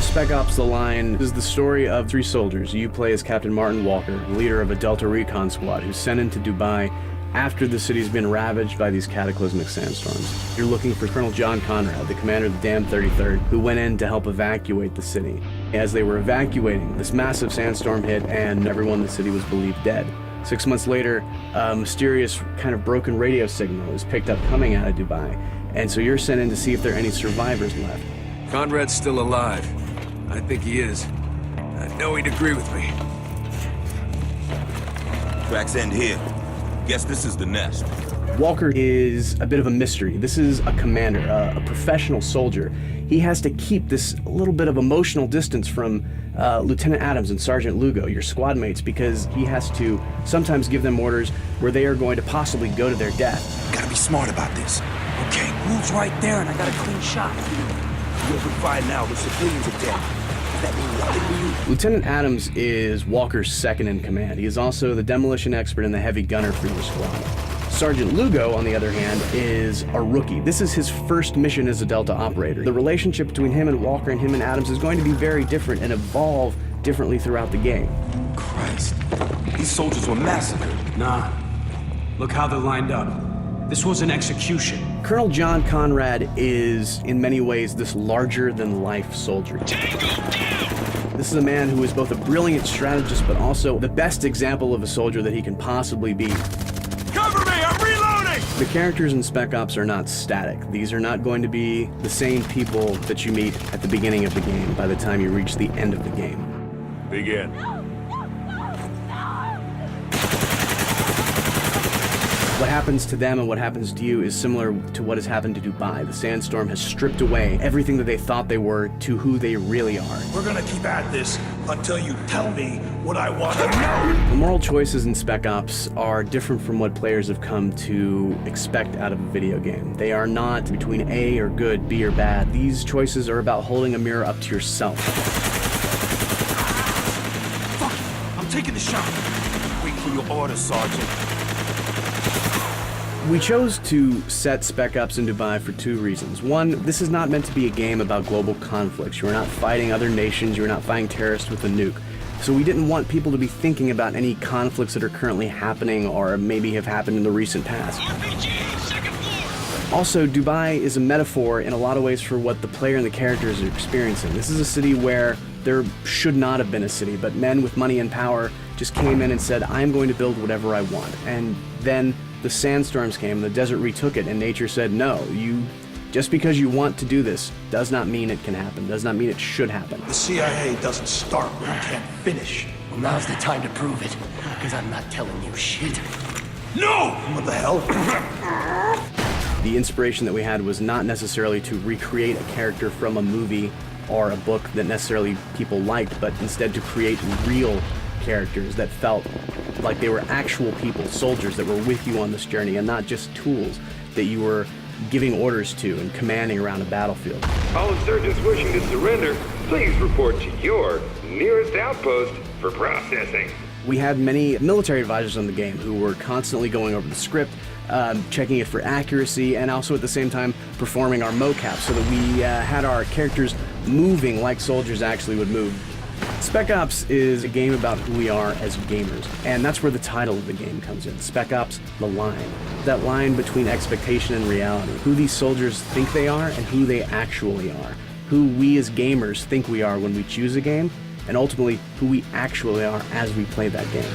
at Spec Ops: The Line is the story of three soldiers. You play as Captain Martin Walker, leader of a Delta Recon squad who's sent into Dubai after the city's been ravaged by these cataclysmic sandstorms. You're looking for Colonel John Conrad, the commander of the damned 33rd, who went in to help evacuate the city. As they were evacuating, this massive sandstorm hit and everyone in the city was believed dead. 6 months later, a mysterious kind of broken radio signal is picked up coming out of Dubai, and so you're sent in to see if there are any survivors left. Conrad's still alive. I think he is. I know he'd agree with me. Tracks end here. Guess this is the nest. Walker is a bit of a mystery. This is a commander, a professional soldier. He has to keep this little bit of emotional distance from Lieutenant Adams and Sergeant Lugo, your squad mates, because he has to sometimes give them orders where they are going to possibly go to their death. Gotta be smart about this. Okay, who's right there and I got a clean shot? Whoever we find now, the civilians are dead. Does that mean nothing to you? Lieutenant Adams is Walker's second in command. He is also the demolition expert and the heavy gunner for your squad. Sergeant Lugo, on the other hand, is a rookie. This is his first mission as a Delta operator. The relationship between him and Walker and him and Adams is going to be very different and evolve differently throughout the game. Christ, these soldiers were massacred. Nah. Look how they're lined up. This was an execution. Colonel John Conrad is, in many ways, this larger-than-life soldier. This is a man who is both a brilliant strategist, but also the best example of a soldier that he can possibly be. Cover me! I'm reloading! The characters in Spec Ops are not static. These are not going to be the same people that you meet at the beginning of the game by the time you reach the end of the game. Begin. What happens to them and what happens to you is similar to what has happened to Dubai. The sandstorm has stripped away everything that they thought they were to who they really are. We're gonna keep at this until you tell me what I want to know. The moral choices in Spec Ops are different from what players have come to expect out of a video game. They are not between A or good, B or bad. These choices are about holding a mirror up to yourself. Fuck it, I'm taking the shot. Wait for your orders, Sergeant. We chose to set Spec Ops in Dubai for two reasons. One, this is not meant to be a game about global conflicts. You are not fighting other nations, you are not fighting terrorists with a nuke. So we didn't want people to be thinking about any conflicts that are currently happening or maybe have happened in the recent past. RPG, second floor! Also, Dubai is a metaphor in a lot of ways for what the player and the characters are experiencing. This is a city where there should not have been a city, but men with money and power just came in and said, I'm going to build whatever I want. And then the sandstorms came, the desert retook it, and nature said, no, just because you want to do this does not mean it can happen, does not mean it should happen. The CIA doesn't start where it can't finish. Well, now's the time to prove it, because I'm not telling you shit. No! What the hell? The inspiration that we had was not necessarily to recreate a character from a movie or a book that necessarily people liked, but instead to create real characters that felt like they were actual people, soldiers that were with you on this journey and not just tools that you were giving orders to and commanding around a battlefield. All insurgents wishing to surrender, please report to your nearest outpost for processing. We had many military advisors on the game who were constantly going over the script, checking it for accuracy, and also at the same time performing our mocap so that we had our characters moving like soldiers actually would move. Spec Ops is a game about who we are as gamers, and that's where the title of the game comes in. Spec Ops: The Line. That line between expectation and reality. Who these soldiers think they are and who they actually are. Who we as gamers think we are when we choose a game, and ultimately who we actually are as we play that game.